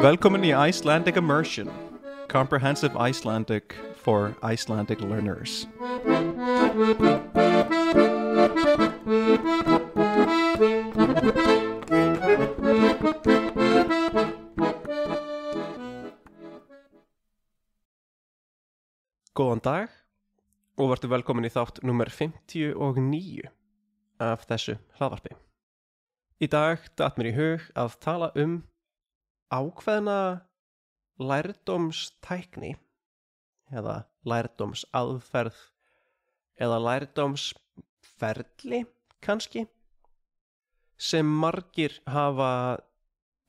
Velkomin í Icelandic Immersion, comprehensive Icelandic for Icelandic learners. Góðan dag og vertu velkomin í þátt númer 59 af þessu hlaðvarpi. Í dag datt mér í hug að tala ákveðna lærdómstækni eða lærdómsaðferð eða lærdómsferli kannski sem margir hafa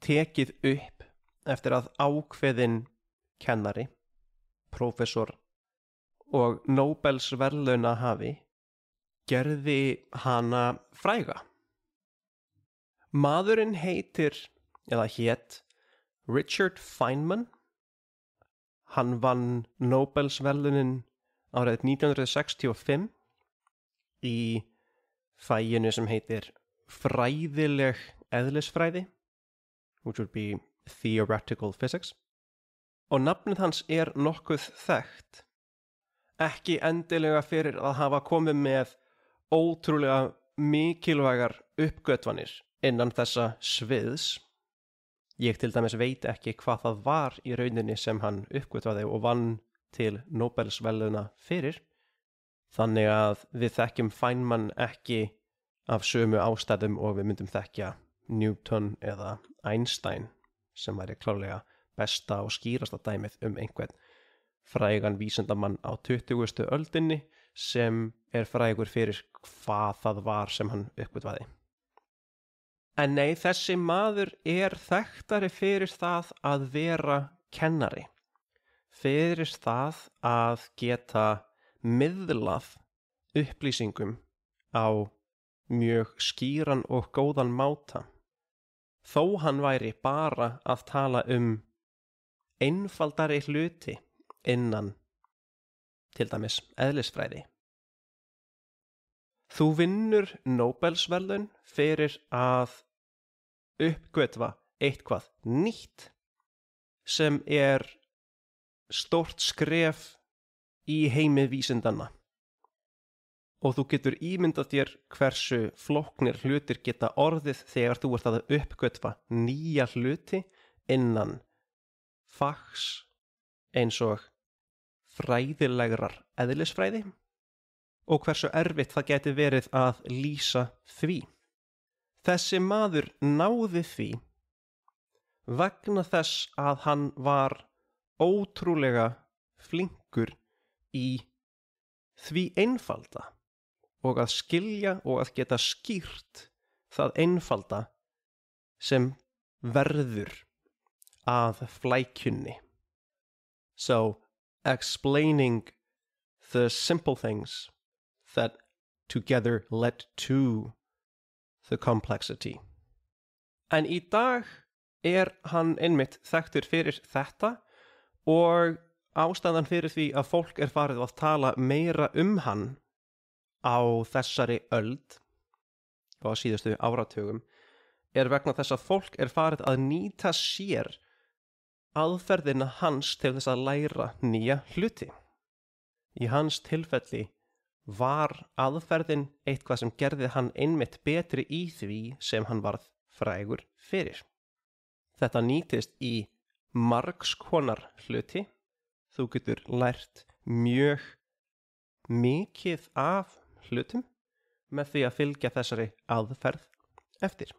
tekið upp eftir að ákveðin kennari, prófessor og Nóbelsverðlaunahafi gerði hana fræga. Maðurinn hét Richard Feynman. Hann vann Nóbelsverðlaunin árið 1965 í faginu sem heitir fræðileg eðlisfræði, which would be theoretical physics. Og nafnið hans nokkuð þekkt, ekki endilega fyrir að hafa komið með ótrúlega mikilvægar uppgötvanir innan þessa sviðs. Ég til dæmis veit ekki hvað það var í rauninni sem hann uppgötvaði og vann til Nóbelsverðlauna fyrir, þannig að við þekkjum Feynman ekki af sömu ástæðum og við myndum þekkja Newton eða Einstein, sem væri klárlega besta og skýrasta dæmið einhvern frægan vísindamann á 20. öldinni sem frægur fyrir hvað það var sem hann uppgötvaði. En nei, þessi maður þekktari fyrir það að vera kennari, fyrir það að geta miðlað upplýsingum á mjög skýran og góðan máta, þó hann væri bara að tala einfaldari hluti innan til dæmis eðlisfræði. Þú vinnur Nóbelsverðlaun fyrir að uppgötva eitthvað nýtt sem stórt skref í heimi vísindanna. Og þú getur ímyndað þér hversu flóknir hlutir geta orðið þegar þú ert að uppgötva nýja hluti innan fags eins og fræðilegrar eðlisfræði og hversu erfitt það geti verið að lýsa því. Þessi maður náði því vegna þess að hann var ótrúlega flinkur í því einfalda og að skilja og að geta skýrt það einfalda sem verður að flækjunni. So, explaining the simple things that together led to the complexity. En í dag hann einmitt þekktur fyrir þetta og ástæðan fyrir því að fólk farið að tala meira hann á þessari öld og á síðustu áratugum vegna þess að fólk farið að nýta sér aðferðina hans til þess að læra nýja hluti. Í hans tilfelli var aðferðin eitthvað sem gerði hann einmitt betri í því sem hann varð frægur fyrir. Þetta nýtist í margs konar hluti. Þú getur lært mjög mikið af hlutum með því að fylgja þessari aðferð eftir.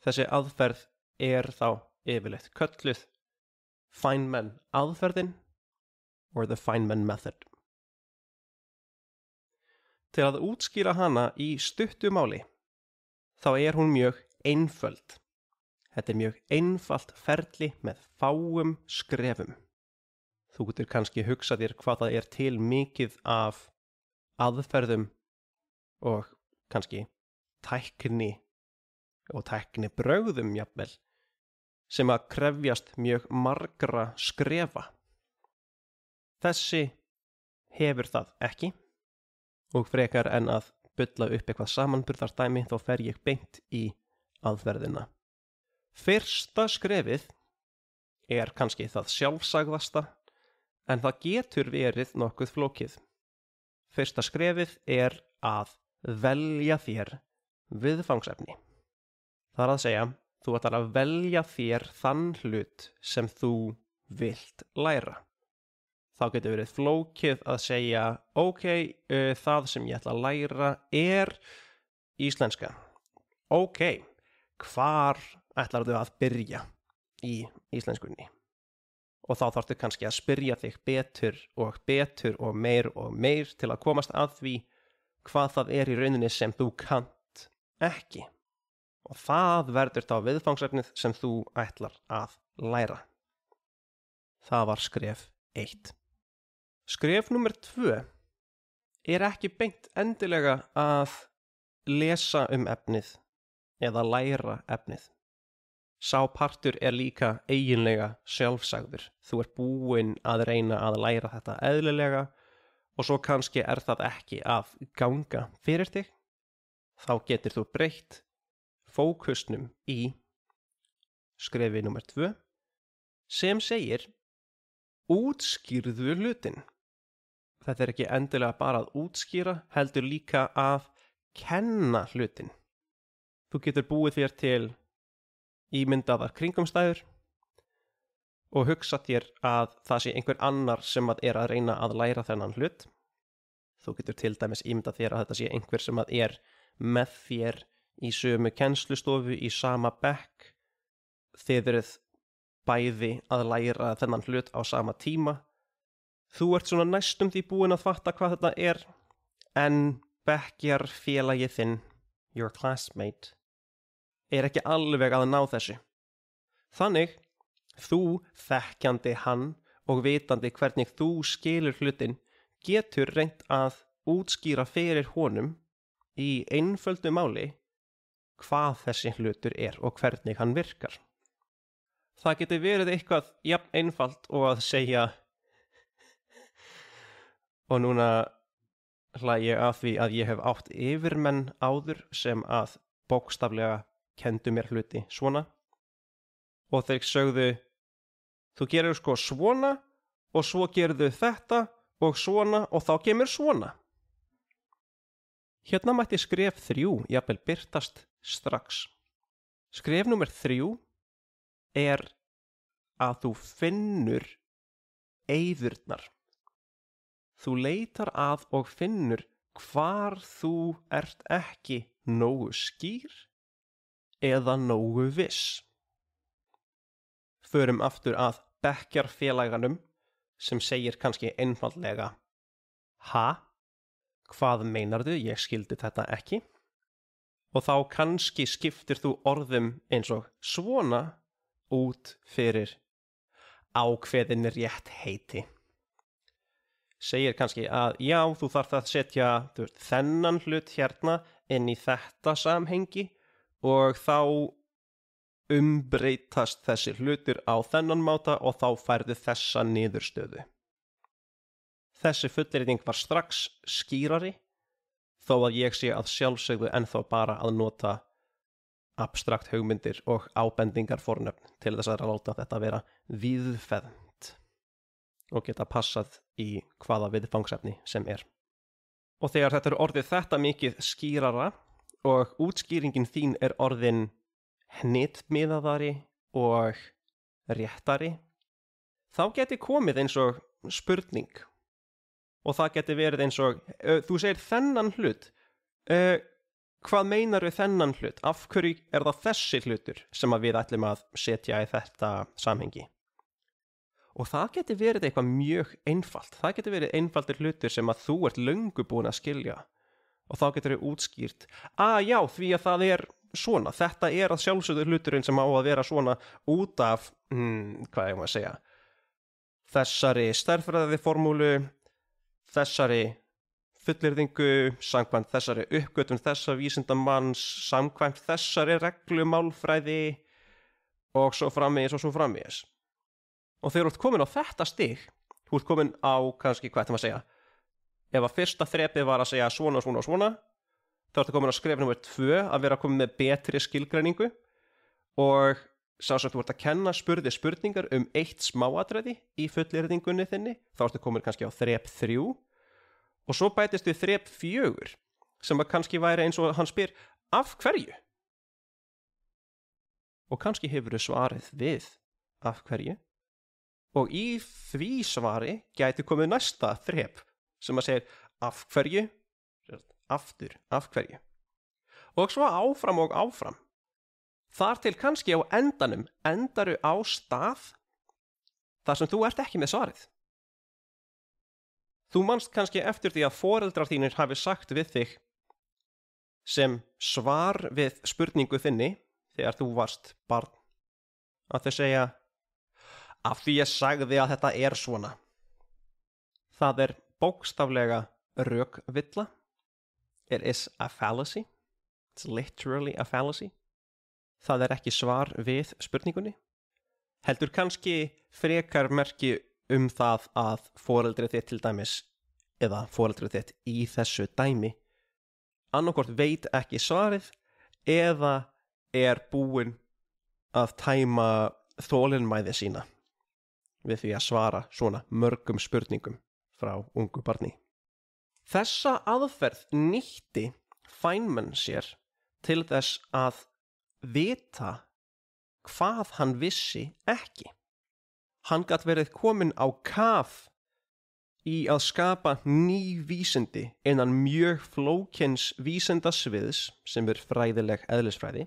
Þessi aðferð þá yfirleitt kölluð Feynman aðferðin or the Feynman method. Til að útskýra hana í stuttu máli, þá hún mjög einföld. Þetta mjög einfalt ferli með fáum skrefum. Þú getur kannski hugsað þér hvað það til mikið af aðferðum og kannski tækni og tæknibrögðum jafnvel, sem að krefjast mjög margra skrefa. Þessi hefur það ekki og frekar en að bulla upp eitthvað samanburðardæmi þá fer ég beint í aðferðina. Fyrsta skrefið er kannski það sjálfsagðasta, en það getur verið nokkuð flókið. Fyrsta skrefið er að velja þér viðfangsefni. Það er að segja, þú ætlar að velja þér þann hlut sem þú vilt læra. Þá getur verið flókið að segja, ok, það sem ég ætla að læra er íslenska. Ok, hvar ætlarðu að byrja í íslenskunni? Og þá þarftu kannski að spyrja þig betur og meir til að komast að því hvað það er í rauninni sem þú kannt ekki. Og það verður þá viðfangsefnið sem þú ætlar að læra. Það var skref 1. Skref númer 2 er ekki beint endilega að lesa efnið eða læra efnið. Sá partur er líka eiginlega sjálfsagður. Þú ert búinn að reyna að læra þetta eðlilega og svo kannski er það ekki að ganga fyrir þig. Þá getur þú breytt fókusnum í skrefi númer 2 sem segir útskýrðu hlutin. Þetta er ekki endilega bara að útskýra, heldur líka að kenna hlutin. Þú getur búið þér til ímyndaðar kringumstæður og hugsa þér að það sé einhver annar sem að er að reyna að læra þennan hlut. Þú getur til dæmis ímyndað þér að þetta sé einhver sem að er með þér í sömu kennslustofu í sama bekk. Þið eruð bæði að læra þennan hlut á sama tíma. Þú ert svona næstum því búin að fatta hvað þetta er, en bekkjarfélagi þinn, your classmate, er ekki alveg að ná þessu. Þannig, þú þekkjandi hann og vitandi hvernig þú skilur hlutin, getur reynt að útskýra fyrir honum í einföldu máli hvað þessi hlutur er og hvernig hann virkar. Það getur verið eitthvað jafn einfalt og að segja, og núna hlæ ég að því að ég hef átt yfirmenn áður sem að bókstaflega kenndu mér hluti svona og þeir sögðu, þú gerir sko svona og svo gerðu þetta og svona og þá kemur svona. Hérna mætti skref 3 jafnvel birtast strax. Skref númer 3 er að þú finnur eyðurnar. Þú leitar að og finnur hvar þú ert ekki nógu skýr eða nógu viss. Förum aftur að bekkjarfélaganum sem segir kannski einfaldlega, ha? Hvað meinarðu? Ég skildi þetta ekki. Og þá kannski skiptir þú orðum eins og svona út fyrir ákveðin rétt heiti. Segir kannski að já, þú þarf að setja þennan hlut hérna inn í þetta samhengi og þá umbreytast þessi hlutur á þennan máta og þá færðu þessa niðurstöðu. Þessi fullyrðing var strax skýrari þó að ég sé að sjálfsögðu ennþá bara að nota abstrakt hugmyndir og ábendingar fornöfn til þess að láta þetta vera víðfeðmt og geta passað í hvaða viðfangsefni sem er. Og þegar þetta er orðið þetta mikið skýrara og útskýringin þín er orðin hnitmiðaðari og réttari, þá geti komið eins og spurning. Og það geti verið eins og, þú segir þennan hlut, hvað meinar við þennan hlut? Af hverju er það þessi hlutur sem við ætlum að setja í þetta samhengi? Og það geti verið eitthvað mjög einfalt. Það geti verið einfaldir hlutur sem að þú ert löngu búin að skilja. Og þá getur þau útskýrt, já, því að það er svona. Þetta er að sjálfsögðu hluturinn sem á að vera svona út af, hvað ég maður að segja, þessari stærðfræði formúlu, þessari fullyrðingu, samkvæmt þessari uppgötvun þessa vísindamanns, samkvæmt þessari reglumálfræði og svo framvegis. Og þegar þú ert komin á þetta stig, þú ert komin á kannski, hvað ætlum að segja, ef að fyrsta þrepið var að segja svona, þá ertu komin á skref númer 2 að vera komin með betri skilgreiningu og sá sem þú ert að kenna spurði spurningar eitt smáatriði í fullyrðingunni þinni, þá ertu komin kannski á þrep 3 og svo bætist við þrep 4 sem að kannski væri eins og hann spyr af hverju? Og kannski hefur svarið við af hverju og í því svari gæti komið næsta þrep sem að segir af hverju, aftur af hverju og svo áfram og áfram. Þar til kannski á endanum endaru á stað þar sem þú ert ekki með svarið. Þú manst kannski eftir því að foreldrar þínir hafi sagt við þig sem svar við spurningu þinni þegar þú varst barn að þau segja af því ég sagði að þetta er svona. Það bókstaflega rökvilla. It is a fallacy. It's literally a fallacy. Það ekki svar við spurningunni. Heldur kannski frekar merki það að foreldrið þitt til dæmis eða foreldrið þitt í þessu dæmi annarkvort veit ekki svarið eða búinn að tæma þolinmæði sína við því að svara svona mörgum spurningum frá ungu barni. Þessa aðferð nýtti Feynman sér til þess að vita hvað hann vissi ekki. Hann gat verið kominn á kaf í að skapa ný vísindi innan mjög flókins vísindasviðs sem fræðileg eðlisfræði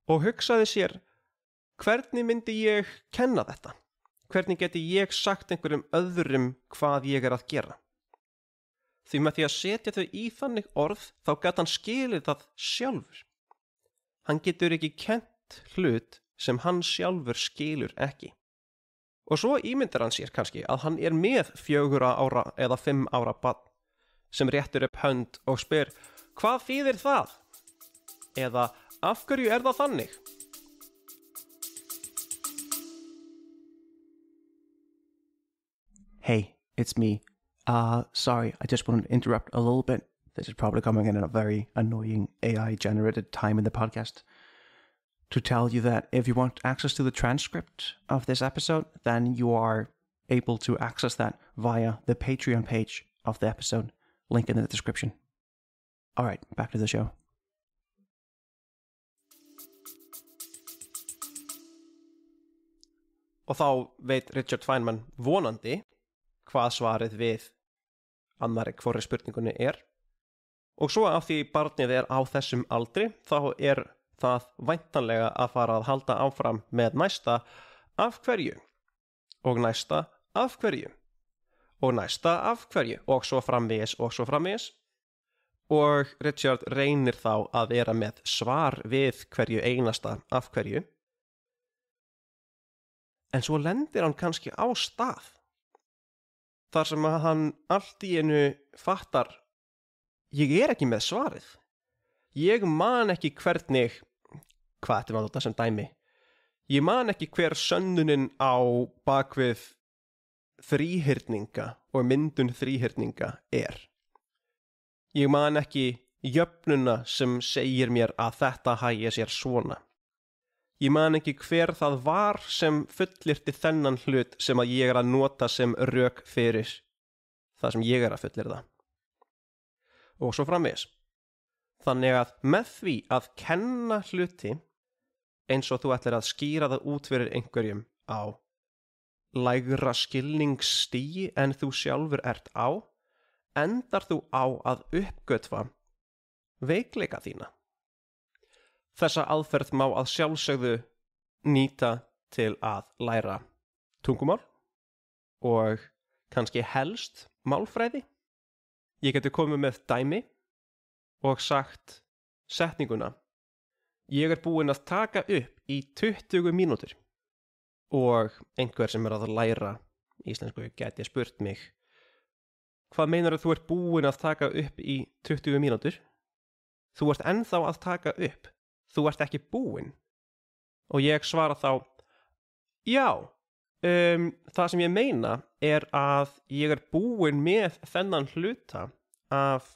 og hugsaði sér hvernig myndi ég kenna þetta? Hvernig geti ég sagt einhverjum öðrum hvað ég að gera? Því með því að setja þau í þannig orð þá gat hann skilið það sjálfur. Hann getur ekki kennt hlut sem hann sjálfur skilur ekki. Og svo ímyndar hann sér kannski að hann með 4 ára eða 5 ára barn sem réttur upp hönd og spyr hvað þýðir það? Eða af hverju það þannig? Hey, it's me. Sorry, I just wanted to interrupt a little bit. This is probably coming in at a very annoying AI-generated time in the podcast. To tell you that if you want access to the transcript of this episode, then you are able to access that via the Patreon page of the episode. Link in the description. All right, back to the show. Og þá veit Richard Feynman vonandi hvað svarið við annarri hvorri spurningunni og svo af því barnið á þessum aldri þá það væntanlega að fara að halda áfram með næsta af hverju og næsta af hverju og næsta af hverju og svo framvegis og Richard reynir þá að vera með svar við hverju einasta af hverju en svo lendir hann kannski á stað þar sem að hann allt í einu fattar ég ekki með svarið. Ég man ekki hvernig, hvað þetta var þetta sem dæmi, ég man ekki hver sönnunin á bakvið þríhyrninga og myndun þríhyrninga Ég man ekki jöfnuna sem segir mér að þetta hægi sér svona. Ég man ekki hver það var sem fullyrti þennan hlut sem að ég að nota sem rök fyrir það sem ég að fullyrða. Og svo framvegis. Þannig að með því að kenna hluti eins og þú ætlir að skýra það út fyrir einhverjum á lægra skilningsstigi en þú sjálfur ert á, endar þú á að uppgötva veikleika þína. Þessa aðferð má að sjálfsögðu nýta til að læra tungumál og kannski helst málfræði. Ég geti komið með dæmi og sagt setninguna ég búinn að taka upp í 20 mínútur og einhver sem að læra íslensku geti spurt mig hvað meinar þú búinn að taka upp í 20 mínútur? Þú ennþá að taka upp. Þú ekki búinn. Og ég svara þá, já, það sem ég meina að ég búinn með þennan hluta af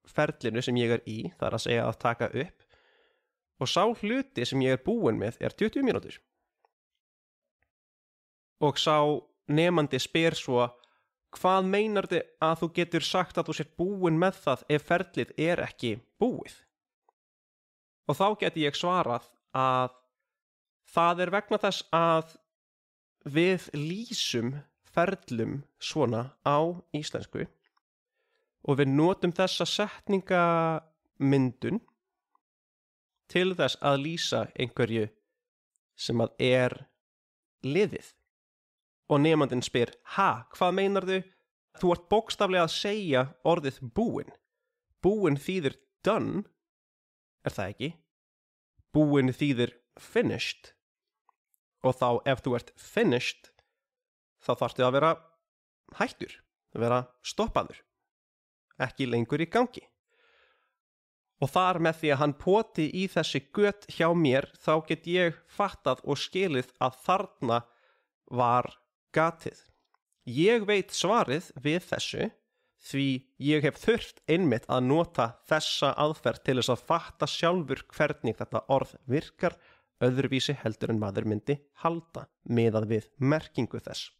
ferlinu sem ég í, það að segja að taka upp, og sá hluti sem ég er búinn með er 20 mínútur. Og sá nemandi spyr svo, hvað meinarðu að þú getur sagt að þú sér búinn með það ef ferlið er ekki búið? Og þá geti ég svarað að það er vegna þess að við lýsum ferlum svona á íslensku og við notum þessa setningamyndun til þess að lýsa einhverju sem að er liðið. Og nemandinn spyr, hvað meinarðu? Þú ert bókstaflega að segja orðið búinn. Búinn þýðir done, er það ekki? Búinn þýðir finished. Og þá ef þú ert finished, þá þarftu að vera hættur, að vera stoppaður, ekki lengur í gangi. Og þar með því að hann poti í þessi göt hjá mér, þá get ég fattað og skilið að þarna var gatið. Ég veit svarið við þessu því ég hef þurft einmitt að nota þessa aðferð til þess að fatta sjálfur hvernig þetta orð virkar öðruvísi heldur en maður myndi halda miðað við merkingu þess.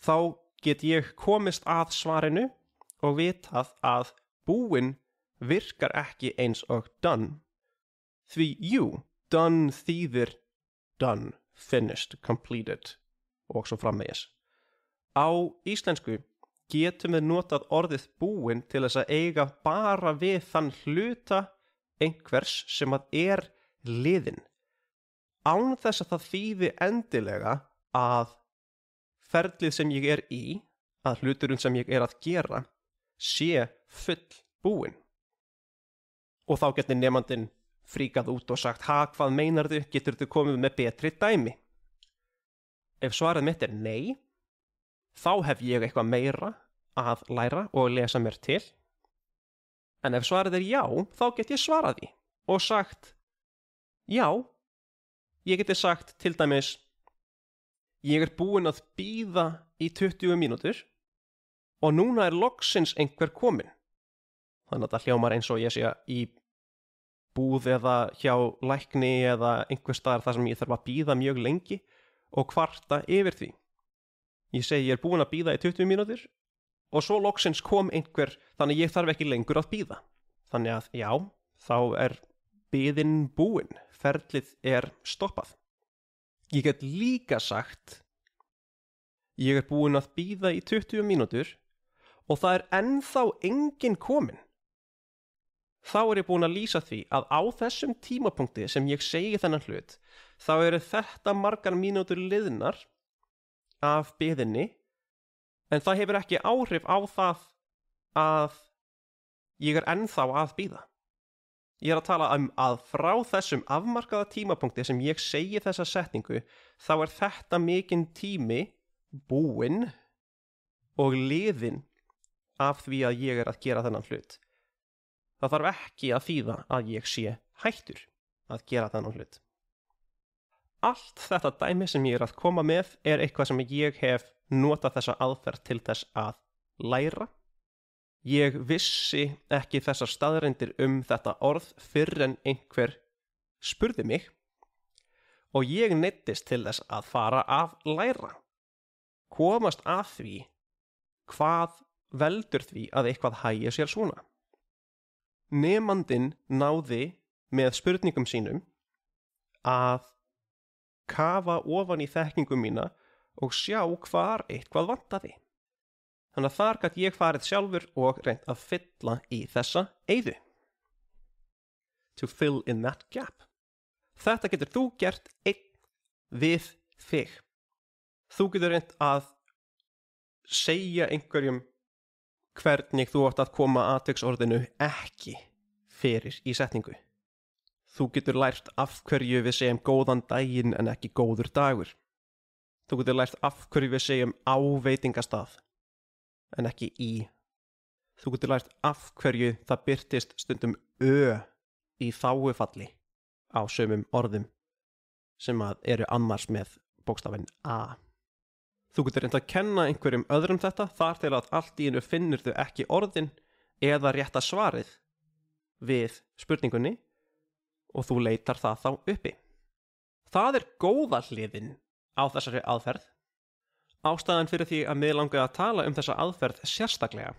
Þá get ég komist að svarinu og vitað að búinn virkar ekki eins og done. Því done þýðir done, finished, completed og svo framvegis. Á íslensku getum við notað orðið búinn til þess að eiga bara við þann hluta einhvers sem að er liðinn. Án þess að það þýði endilega að ferlið sem ég er í, að hluturinn sem ég er að gera, sé full búinn. Og þá getur nemandinn fríkað út og sagt, hvað meinarðu, geturðu komið með betri dæmi? Ef svarið mitt er nei, þá hef ég eitthvað meira að læra og lesa mér til. En ef svarið er já, þá get ég svarað því og sagt, já, ég geti sagt til dæmis, ég er búinn að bíða í 20 mínútur og núna er loksins einhver kominn. Þannig að það hljómar eins og ég sé í búð eða hjá lækni eða einhver staðar þar sem ég þarf að bíða mjög lengi og kvarta yfir því. Ég segi ég er búinn að bíða í 20 mínútur og svo loksins kom einhver, þannig ég þarf ekki lengur að bíða. Þannig að já, þá er biðin búinn, ferlið er stoppað. Ég get líka sagt, ég er búinn að bíða í 20 mínútur og það er ennþá enginn kominn. Þá er ég búinn að lýsa því að á þessum tímapunkti sem ég segi þennan hlut, þá eru þetta margar mínútur liðnar af biðinni, en það hefur ekki áhrif á það að ég er ennþá að bíða. Ég er að tala að frá þessum afmarkaða tímapunkti sem ég segi þessa setningu, þá er þetta mikinn tími búinn og liðinn af því að ég er að gera þennan hlut. Það þarf ekki að þýða að ég sé hættur að gera þennan hlut. Allt þetta dæmi sem ég er að koma með er eitthvað sem ég hef notað þessa aðferð til þess að læra. Ég vissi ekki þessar staðreyndir þetta orð fyrr en einhver spurði mig og ég neyddist til þess að fara að læra. Komast að því hvað veldur því að eitthvað hægir sér svona. Nemandinn náði með spurningum sínum að kafa ofan í þekkingu mína og sjá hvar eitthvað vantaði. Þannig að þar gat ég farið sjálfur og reynt að fylla í þessa eyðu. To fill in that gap. Þetta getur þú gert einn við þig. Þú getur reynt að segja einhverjum hvernig þú átt að koma atviksorðinu ekki fyrir í setningu. Þú getur lært af hverju við segjum góðan daginn en ekki góður dagur. Þú getur lært af hverju við segjum á veitingastað en ekki í. Þú getur lært af hverju það birtist stundum í þágufalli á sumum orðum sem eru annars með bókstafinn a. Þú getur reynt að kenna einhverjum öðrum þetta þar til að allt í einu finnur þau ekki orðin eða rétta svarið við spurningunni og þú leitar það þá uppi. Það góða hliðin á þessari aðferð. Ástæðan fyrir því að mig langaði að tala þessa aðferð sérstaklega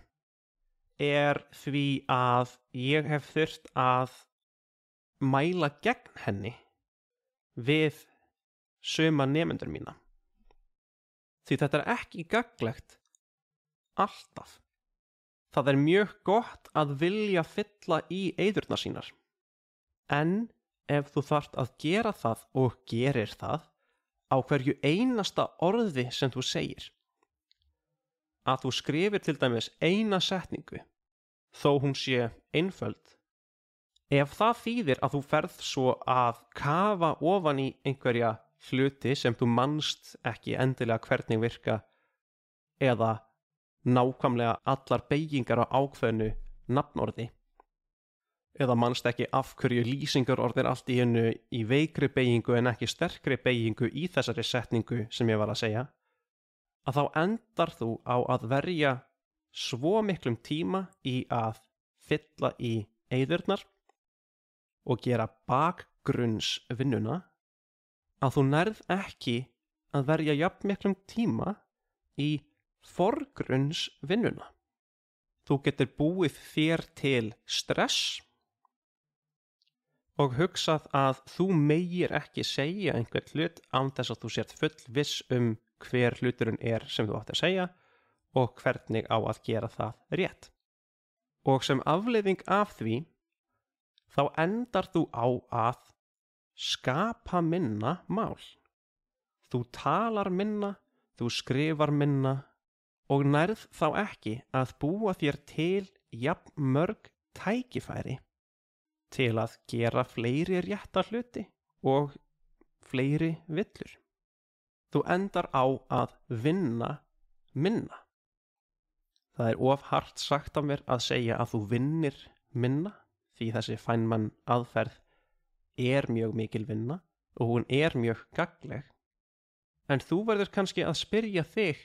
því að ég hef þurft að mæla gegn henni við suma nemendur mína. Því þetta ekki gagnlegt alltaf. Það mjög gott að vilja fylla í eyðurnar sínar. En ef þú þarft að gera það og gerir það á hverju einasta orði sem þú segir, að þú skrifir til dæmis eina setningu, þó hún sé einföld, ef það þýðir að þú ferð svo að kafa ofan í einhverja hluti sem þú manst ekki endilega hvernig virka eða nákvæmlega allar beygingar á ákveðnu nafnorði, eða manst ekki af hverju lýsingarorð allt í einu í veikri beygingu en ekki sterkri beygingu í þessari setningu sem ég var að segja, að þá endar þú á að verja svo miklum tíma í að fylla í eyðurnar og gera bakgrunnsvinnuna að þú nærð ekki að verja jafn miklum tíma í forgrunnsvinnuna. Þú getur búið þér til stress og hugsað að þú megir ekki segja einhvern hlut án þess að þú sért fullviss hver hluturinn sem þú átt að segja og hvernig á að gera það rétt. Og sem afleiðing af því, þá endar þú á að skapa minna mál. Þú talar minna, þú skrifar minna og nærð þá ekki að búa þér til jafn mörg tækifæri til að gera fleiri rétta hluti og fleiri villur. Þú endar á að vinna minna. Það of hart sagt af mér að segja að þú vinnir minna, því þessi Feynman aðferð mjög mikil vinna og hún mjög gagnleg. En þú verður kannski að spyrja þig,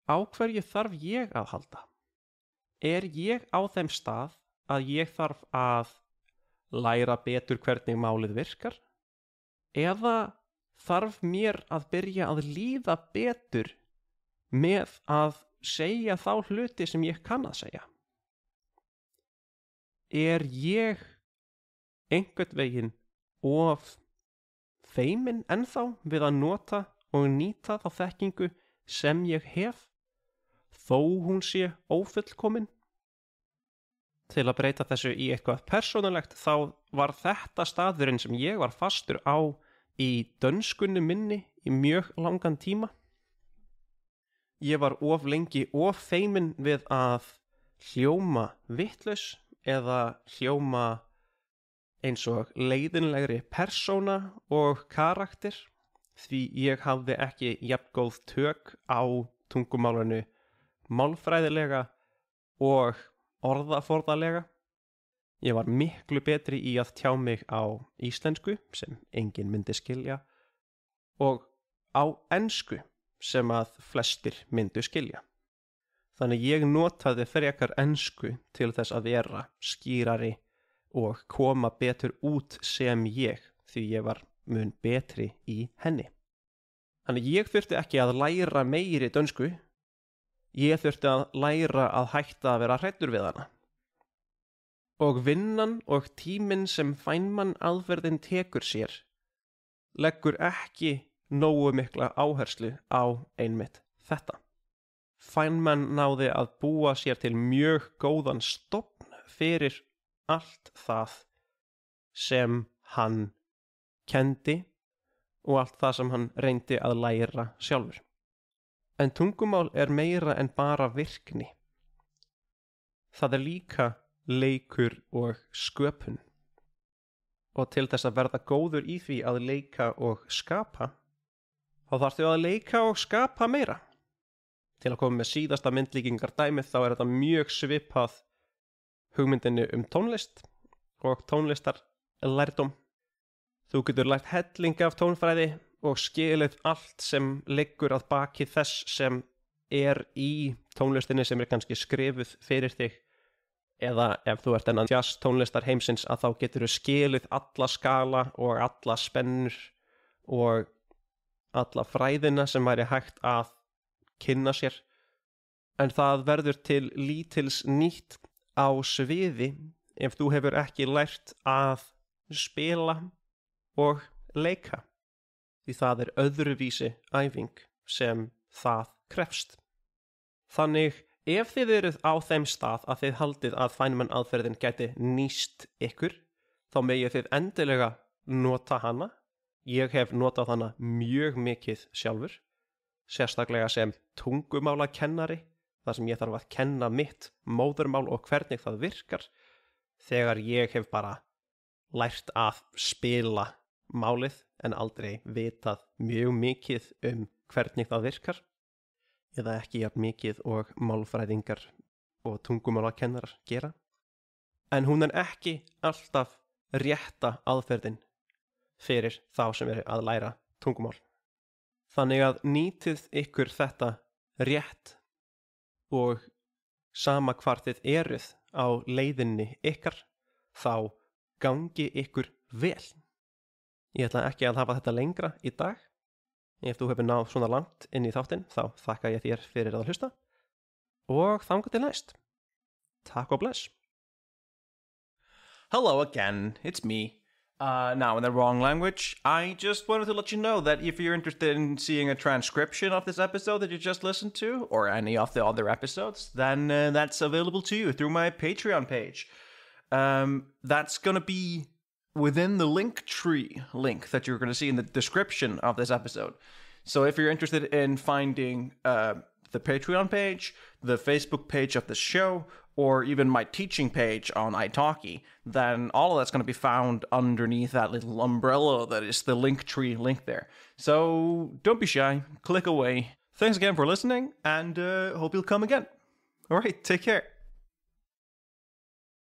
á hverju þarf ég að halda? Ég á þeim stað að ég þarf að læra betur hvernig málið virkar? Eða þarf mér að byrja að líða betur með að segja þá hluti sem ég kann að segja? Ég einhvern veginn of feiminn ennþá við að nota og nýta þá þekkingu sem ég hef, þó hún sé ófullkomin? Til að breyta þessu í eitthvað persónulegt, þá var þetta staðurinn sem ég var fastur á í dönskunni minni í mjög langan tíma. Ég var of lengi of feiminn við að hljóma vitlaus eða hljóma eins og leiðinlegri persóna og karakter, því ég hafði ekki jafngóð tök á tungumálinu málfræðilega og orðaforðalega. Ég var miklu betri í að tjá mig á íslensku sem enginn myndi skilja og á ensku sem að flestir myndu skilja. Þannig ég notaði frekar ensku til þess að vera skýrari og koma betur út sem ég, því ég var mun betri í henni. Þannig ég þurfti ekki að læra meiri dönsku, ég þurfti að læra að hætta að vera hræddur við hana. Og vinnan og tíminn sem Feynman aðferðin tekur sér leggur ekki nógu mikla áherslu á einmitt þetta. Feynman náði að búa sér til mjög góðan stofn fyrir allt það sem hann kendi og allt það sem hann reyndi að læra sjálfur. En tungumál meira en bara virkni. Það líka leikur og sköpun. Og til þess að verða góður í því að leika og skapa, þá þarftu að leika og skapa meira. Til að koma með síðasta myndlíkingar dæmið þá þetta mjög svipað hugmyndinni tónlist og tónlistarlærdóm. Þú getur lært helling af tónfræði og skilið allt sem liggur að baki þess sem í tónlistinni sem kannski skrifuð fyrir þig. eða ef þú ert enn jazz tónlistar heimsins að þá getur þú skilið alla skala og alla spennur og alla fræðina sem væri hægt að kynna sér, en það verður til lítils nýtt á sviði ef þú hefur ekki lært að spila og leika, því það er öðruvísi æfing sem það krefst. Þannig ef þið eruð á þeim stað að þið haldið að Feynman aðferðin gæti nýst ykkur, þá megið þið endilega nota hana. Ég hef notað hana mjög mikið sjálfur, sérstaklega sem tungumálakennari, þar sem ég þarf að kenna mitt móðurmál og hvernig það virkar, þegar ég hef bara lært að spila málið en aldrei vitað mjög mikið hvernig það virkar, eða ekki jafn mikið og málfræðingar og tungumálakennarar gera. En hún er ekki alltaf rétta aðferðin fyrir þá sem eru að læra tungumál. Þannig að nýtið ykkur þetta rétt og sama hvar þið eruð á leiðinni ykkar, þá gangi ykkur vel. Ég ætla ekki að hafa þetta lengra í dag. Ef þú hefur náð svona langt inn í þáttinn, þá þakka ég þér fyrir að hlusta og þangað til næst. Takk og bless. Hello again, it's me. Now in the wrong language. I just wanted to let you know that if you're interested in seeing a transcription of this episode that you just listened to, or any of the other episodes, then that's available to you through my Patreon page. That's gonna be within the Linktree link that you're going to see in the description of this episode. So if you're interested in finding the Patreon page, the Facebook page of the show, or even my teaching page on italki, then all of that's going to be found underneath that little umbrella that is the Linktree link there. So don't be shy, click away. Thanks again for listening, and hope you'll come again. All right, take care.